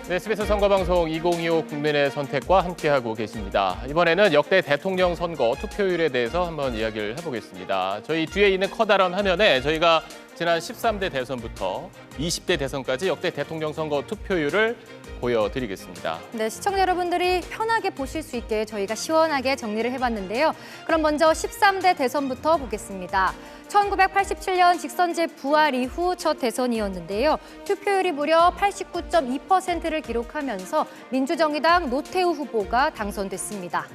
네, SBS 선거방송 2025 국민의 선택과 함께하고 계십니다. 이번에는 역대 대통령 선거 투표율에 대해서 한번 이야기를 해보겠습니다. 저희 뒤에 있는 커다란 화면에 저희가 지난 13대 대선부터 20대 대선까지 역대 대통령 선거 투표율을 보여드리겠습니다. 네, 시청자 여러분들이 편하게 보실 수 있게 저희가 시원하게 정리를 해봤는데요. 그럼 먼저 13대 대선부터 보겠습니다. 1987년 직선제 부활 이후 첫 대선이었는데요. 투표율이 무려 89.2%를 기록하면서 민주정의당 노태우 후보가 당선됐습니다.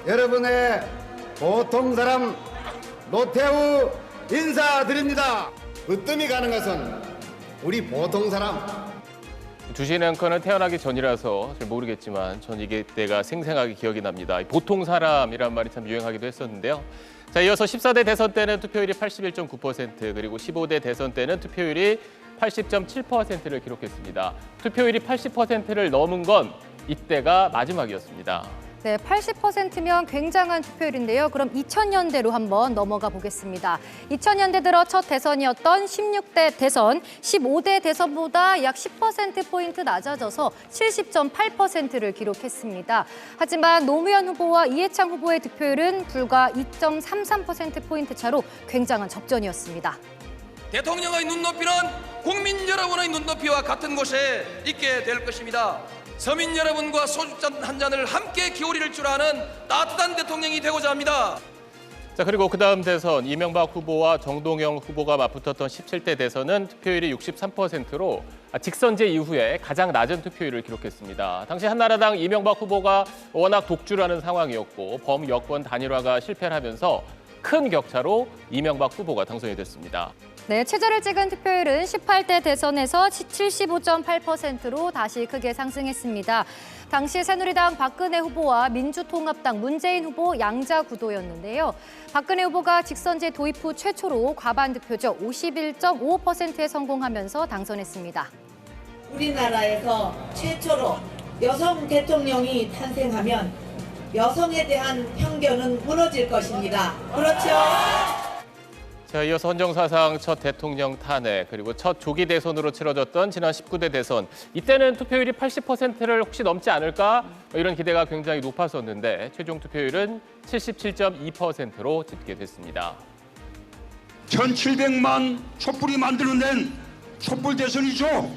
여러분의 보통 사람 노태우 인사드립니다. 으뜸이 가는 것은 우리 보통 사람. 주신 앵커는 태어나기 전이라서 잘 모르겠지만 전 이게 때가 생생하게 기억이 납니다. 보통 사람이란 말이 참 유행하기도 했었는데요. 자, 이어서 14대 대선 때는 투표율이 81.9%, 그리고 15대 대선 때는 투표율이 80.7%를 기록했습니다. 투표율이 80%를 넘은 건 이때가 마지막이었습니다. 네, 80%면 굉장한 투표율인데요. 그럼 2000년대로 한번 넘어가 보겠습니다. 2000년대 들어 첫 대선이었던 16대 대선, 15대 대선보다 약 10%포인트 낮아져서 70.8%를 기록했습니다. 하지만 노무현 후보와 이해창 후보의 득표율은 불과 2.33%포인트 차로 굉장한 접전이었습니다. 대통령의 눈높이는 국민 여러분의 눈높이와 같은 곳에 있게 될 것입니다. 서민 여러분과 소주잔 한 잔을 함께 기울일 줄 아는 따뜻한 대통령이 되고자 합니다. 자, 그리고 그다음 대선 이명박 후보와 정동영 후보가 맞붙었던 17대 대선은 투표율이 63%로 직선제 이후에 가장 낮은 투표율을 기록했습니다. 당시 한나라당 이명박 후보가 워낙 독주라는 상황이었고 범여권 단일화가 실패를 하면서 큰 격차로 이명박 후보가 당선이 됐습니다. 네, 최저를 찍은 투표율은 18대 대선에서 75.8%로 다시 크게 상승했습니다. 당시 새누리당 박근혜 후보와 민주통합당 문재인 후보 양자 구도였는데요. 박근혜 후보가 직선제 도입 후 최초로 과반 득표죠. 51.55%에 성공하면서 당선했습니다. 우리나라에서 최초로 여성 대통령이 탄생하면 여성에 대한 편견은 무너질 것입니다. 그렇죠? 자, 이어서 헌정사상 첫 대통령 탄핵, 그리고 첫 조기 대선으로 치러졌던 지난 19대 대선. 이때는 투표율이 80%를 혹시 넘지 않을까? 이런 기대가 굉장히 높았었는데 최종 투표율은 77.2%로 집계 됐습니다. 1700만 촛불이 만들어낸 촛불 대선이죠.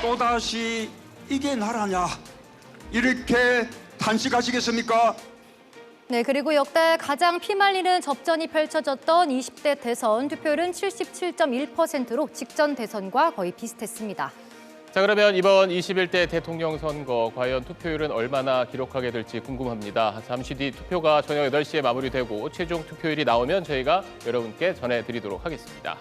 또다시 이게 나라냐? 이렇게 단식하시겠습니까? 네, 그리고 역대 가장 피말리는 접전이 펼쳐졌던 20대 대선 투표율은 77.1%로 직전 대선과 거의 비슷했습니다. 자, 그러면 이번 21대 대통령 선거 과연 투표율은 얼마나 기록하게 될지 궁금합니다. 잠시 뒤 투표가 저녁 8시에 마무리되고 최종 투표율이 나오면 저희가 여러분께 전해드리도록 하겠습니다.